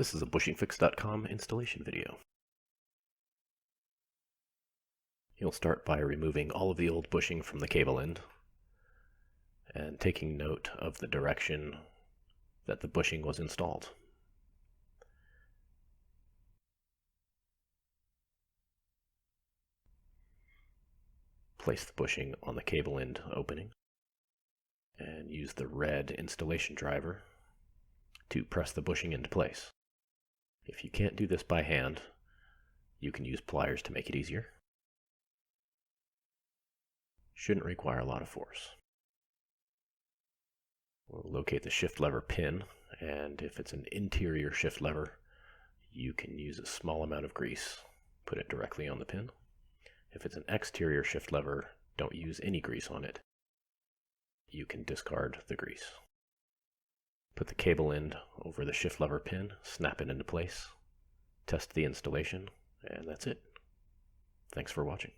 This is a bushingfix.com installation video. You'll start by removing all of the old bushing from the cable end and taking note of the direction that the bushing was installed. Place the bushing on the cable end opening and use the red installation driver to press the bushing into place. If you can't do this by hand, you can use pliers to make it easier. Shouldn't require a lot of force. We'll locate the shift lever pin, and if it's an interior shift lever, you can use a small amount of grease. Put it directly on the pin. If it's an exterior shift lever, don't use any grease on it. You can discard the grease. Put the cable end over the shift lever pin, snap it into place, test the installation, and that's it. Thanks for watching.